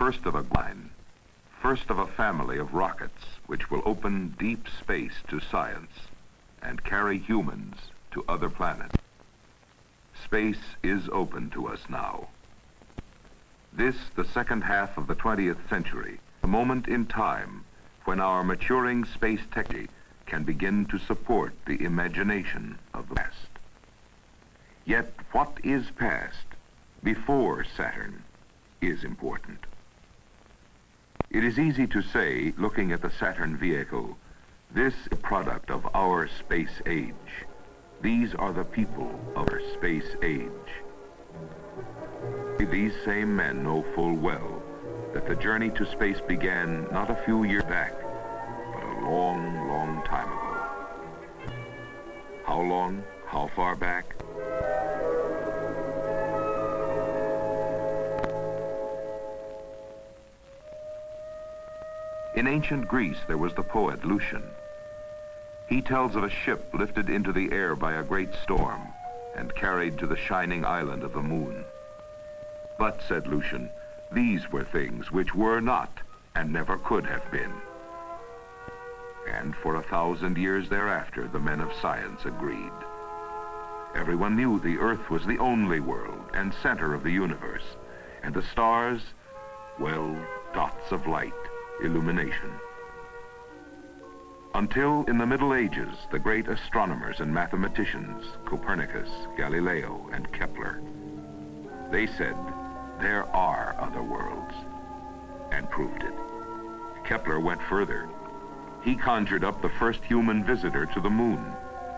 first of a line, first of a family of rockets which will open deep space to science and carry humans to other planets. Space is open to us now. This, the second half of the 20th century, a moment in time when our maturing space technology can begin to support the imagination of the past. Yet what is past before Saturn is important. It is easy to say, looking at the Saturn vehicle, this is a product of our space age. These are the people of our space age. These same men know full well that the journey to space began not a few years back, but a long, long time ago. How long? How far back? In ancient Greece, there was the poet Lucian. He tells of a ship lifted into the air by a great storm and carried to the shining island of the moon. But, said Lucian, these were things which were not and never could have been. And for 1,000 years thereafter, the men of science agreed. Everyone knew the Earth was the only world and center of the universe, and the stars, well, dots of light, illumination. Until in the Middle Ages, the great astronomers and mathematicians, Copernicus, Galileo, and Kepler, they said, there are other worlds, and proved it. Kepler went further. He conjured up the first human visitor to the moon,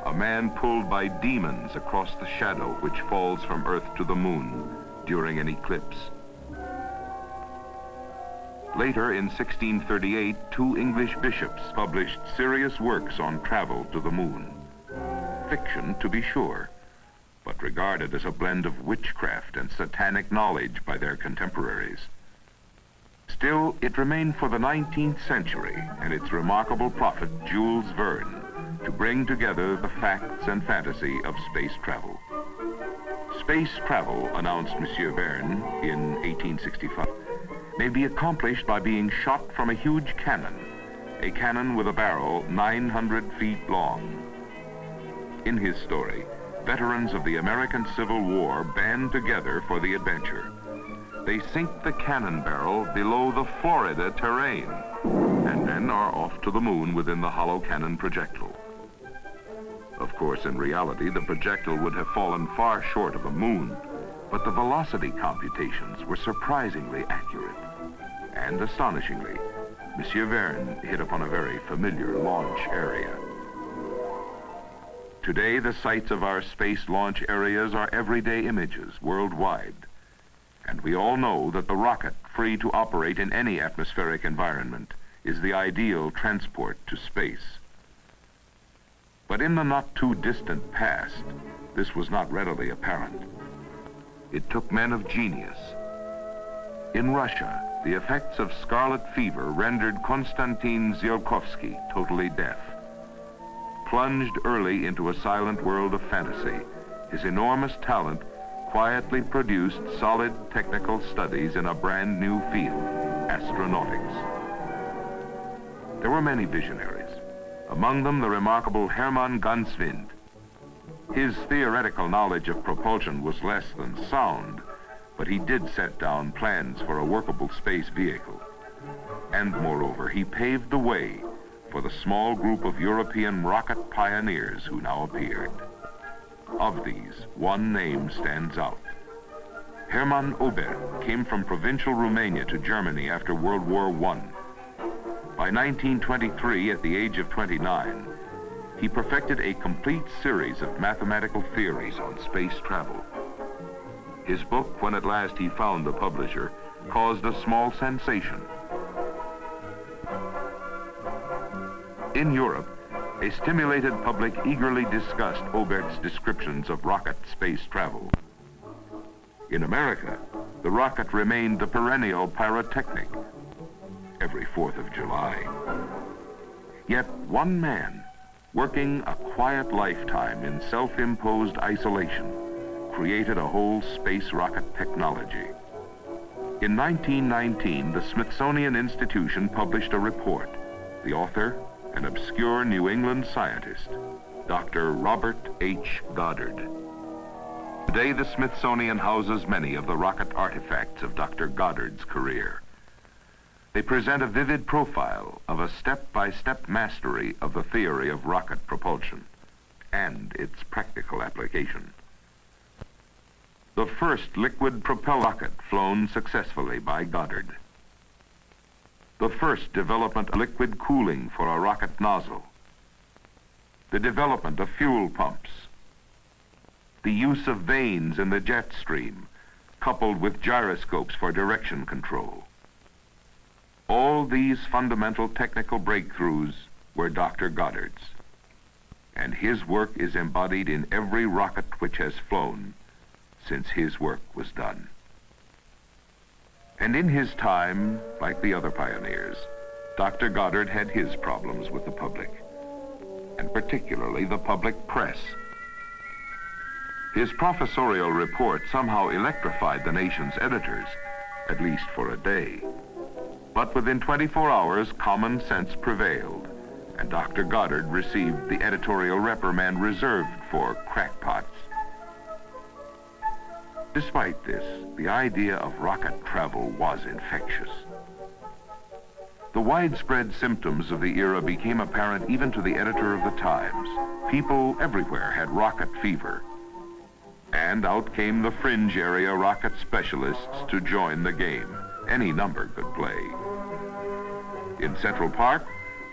a man pulled by demons across the shadow which falls from Earth to the moon during an eclipse. Later, in 1638, 2 English bishops published serious works on travel to the moon. Fiction, to be sure, but regarded as a blend of witchcraft and satanic knowledge by their contemporaries. Still, it remained for the 19th century and its remarkable prophet, Jules Verne, to bring together the facts and fantasy of space travel. Space travel, announced Monsieur Verne in 1865, may be accomplished by being shot from a huge cannon, a cannon with a barrel 900 feet long. In his story, veterans of the American Civil War band together for the adventure. They sink the cannon barrel below the Florida terrain, and then are off to the moon within the hollow cannon projectile. Of course, in reality, the projectile would have fallen far short of the moon, but the velocity computations were surprisingly accurate. And astonishingly, Monsieur Verne hit upon a very familiar launch area. Today, the sites of our space launch areas are everyday images worldwide. And we all know that the rocket, free to operate in any atmospheric environment, is the ideal transport to space. But in the not-too-distant past, this was not readily apparent. It took men of genius. In Russia, the effects of scarlet fever rendered Konstantin Tsiolkovsky totally deaf. Plunged early into a silent world of fantasy, his enormous talent quietly produced solid technical studies in a brand new field, astronautics. There were many visionaries, among them the remarkable Hermann Ganswind. His theoretical knowledge of propulsion was less than sound, but he did set down plans for a workable space vehicle. And moreover, he paved the way for the small group of European rocket pioneers who now appeared. Of these, one name stands out. Hermann Oberth came from provincial Romania to Germany after World War I. By 1923, at the age of 29, he perfected a complete series of mathematical theories on space travel. His book, when at last he found the publisher, caused a small sensation. In Europe, a stimulated public eagerly discussed Oberth's descriptions of rocket space travel. In America, the rocket remained the perennial pyrotechnic every 4th of July. Yet one man, working a quiet lifetime in self-imposed isolation, created a whole space rocket technology. In 1919, the Smithsonian Institution published a report. The author, an obscure New England scientist, Dr. Robert H. Goddard. Today, the Smithsonian houses many of the rocket artifacts of Dr. Goddard's career. They present a vivid profile of a step-by-step mastery of the theory of rocket propulsion and its practical application. The first liquid-propelled rocket flown successfully by Goddard. The first development of liquid cooling for a rocket nozzle. The development of fuel pumps. The use of vanes in the jet stream, coupled with gyroscopes for direction control. All these fundamental technical breakthroughs were Dr. Goddard's, and his work is embodied in every rocket which has flown since his work was done. And in his time, like the other pioneers, Dr. Goddard had his problems with the public, and particularly the public press. His professorial report somehow electrified the nation's editors, at least for a day. But within 24 hours, common sense prevailed, and Dr. Goddard received the editorial reprimand reserved for crackpots. Despite this, the idea of rocket travel was infectious. The widespread symptoms of the era became apparent even to the editor of the Times. People everywhere had rocket fever. And out came the fringe area rocket specialists to join the game. Any number could play. In Central Park,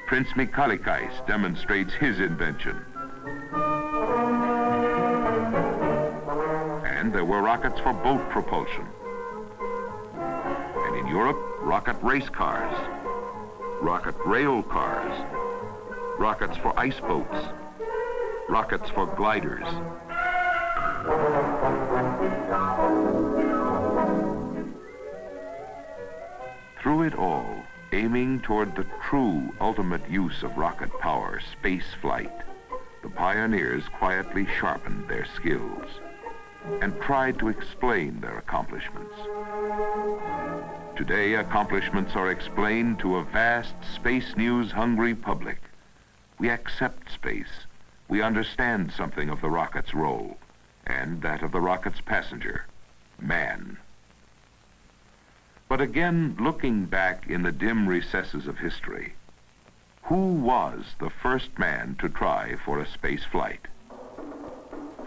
Prince Mikalikais demonstrates his invention. And there were rockets for boat propulsion. And in Europe, rocket race cars, rocket rail cars, rockets for ice boats, rockets for gliders. Through it all, aiming toward the true ultimate use of rocket power, space flight, the pioneers quietly sharpened their skills and tried to explain their accomplishments. Today, accomplishments are explained to a vast space news-hungry public. We accept space. We understand something of the rocket's role, and that of the rocket's passenger, man. But again, looking back in the dim recesses of history, who was the first man to try for a space flight?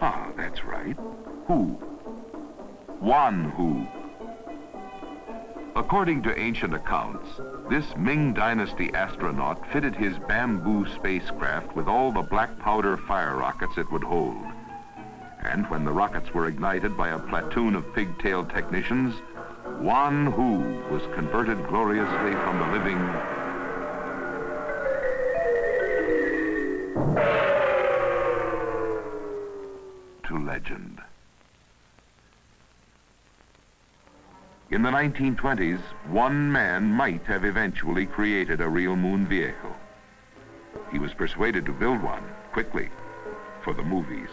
Ah, that's right. Who? Wan Hu. According to ancient accounts, this Ming Dynasty astronaut fitted his bamboo spacecraft with all the black powder fire rockets it would hold. And when the rockets were ignited by a platoon of pigtail technicians, Wan Hu was converted gloriously from the living to legend. In the 1920s, one man might have eventually created a real moon vehicle. He was persuaded to build one, quickly, for the movies.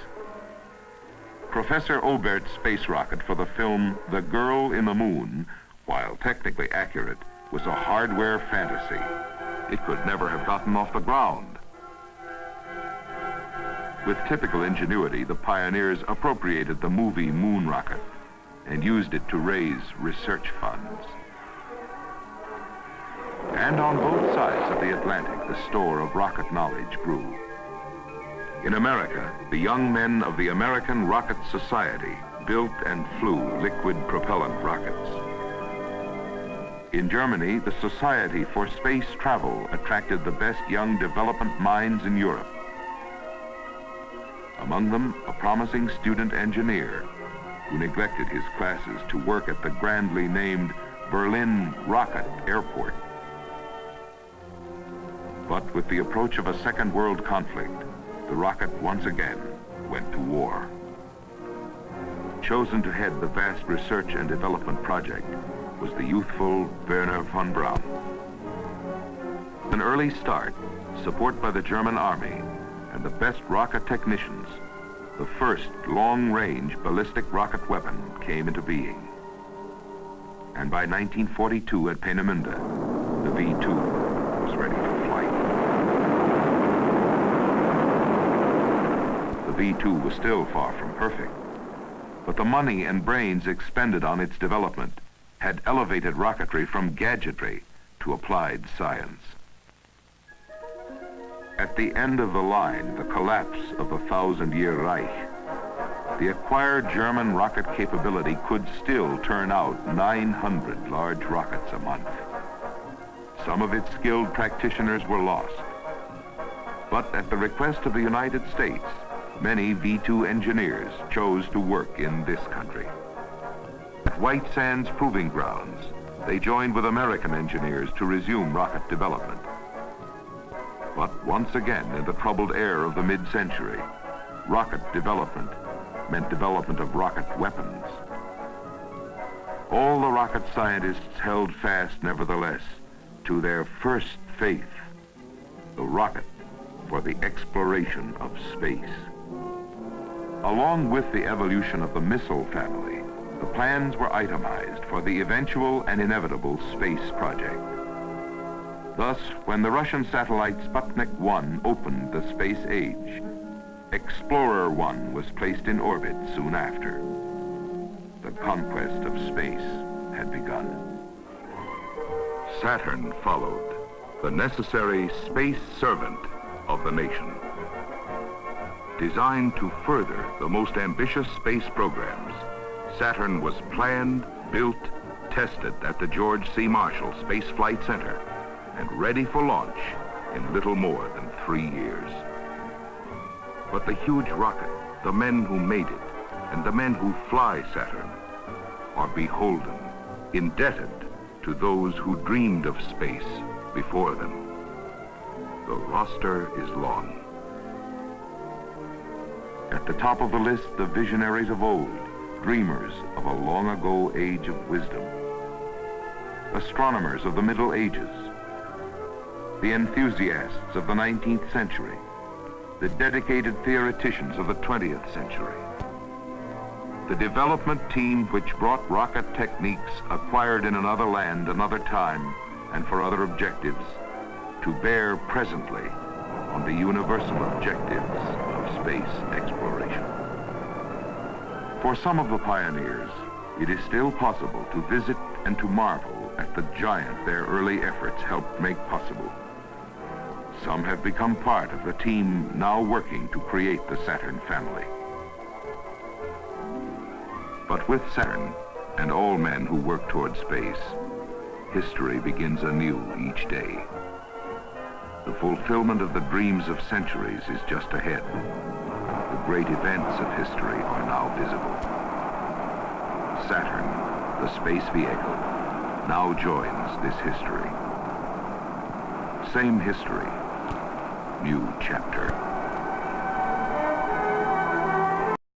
Professor Obert's space rocket for the film The Girl in the Moon, while technically accurate, was a hardware fantasy. It could never have gotten off the ground. With typical ingenuity, the pioneers appropriated the movie moon rocket and used it to raise research funds. And on both sides of the Atlantic, the store of rocket knowledge grew. In America, the young men of the American Rocket Society built and flew liquid propellant rockets. In Germany, the Society for Space Travel attracted the best young development minds in Europe. Among them, a promising student engineer who neglected his classes to work at the grandly named Berlin Rocket Airport. But with the approach of a Second World conflict, the rocket once again went to war. Chosen to head the vast research and development project was the youthful Wernher von Braun. An early start, support by the German Army and the best rocket technicians, the first long-range ballistic rocket weapon came into being. and by 1942 at Peenemünde, the V-2 was ready for flight. The V-2 was still far from perfect, but the money and brains expended on its development had elevated rocketry from gadgetry to applied science. At the end of the line, the collapse of the 1,000-year Reich, the acquired German rocket capability could still turn out 900 large rockets a month. Some of its skilled practitioners were lost. But at the request of the United States, many V-2 engineers chose to work in this country. At White Sands Proving Grounds, they joined with American engineers to resume rocket development. But once again, in the troubled air of the mid-century, rocket development meant development of rocket weapons. All the rocket scientists held fast, nevertheless, to their first faith, the rocket for the exploration of space. Along with the evolution of the missile family, the plans were itemized for the eventual and inevitable space project. Thus, when the Russian satellite Sputnik 1 opened the space age, Explorer 1 was placed in orbit soon after. The conquest of space had begun. Saturn followed, the necessary space servant of the nation. Designed to further the most ambitious space programs, Saturn was planned, built, tested at the George C. Marshall Space Flight Center, and ready for launch in little more than 3 years. But the huge rocket, the men who made it, and the men who fly Saturn are beholden, indebted to those who dreamed of space before them. The roster is long. At the top of the list, the visionaries of old, dreamers of a long-ago age of wisdom. Astronomers of the Middle Ages, the enthusiasts of the 19th century, the dedicated theoreticians of the 20th century. The development team which brought rocket techniques acquired in another land, another time, and for other objectives, to bear presently on the universal objectives of space exploration. For some of the pioneers, it is still possible to visit and to marvel at the giant their early efforts helped make possible. Some have become part of the team now working to create the Saturn family. But with Saturn and all men who work toward space, history begins anew each day. The fulfillment of the dreams of centuries is just ahead. The great events of history are now visible. Saturn, the space vehicle, now joins this history. Same history, new chapter.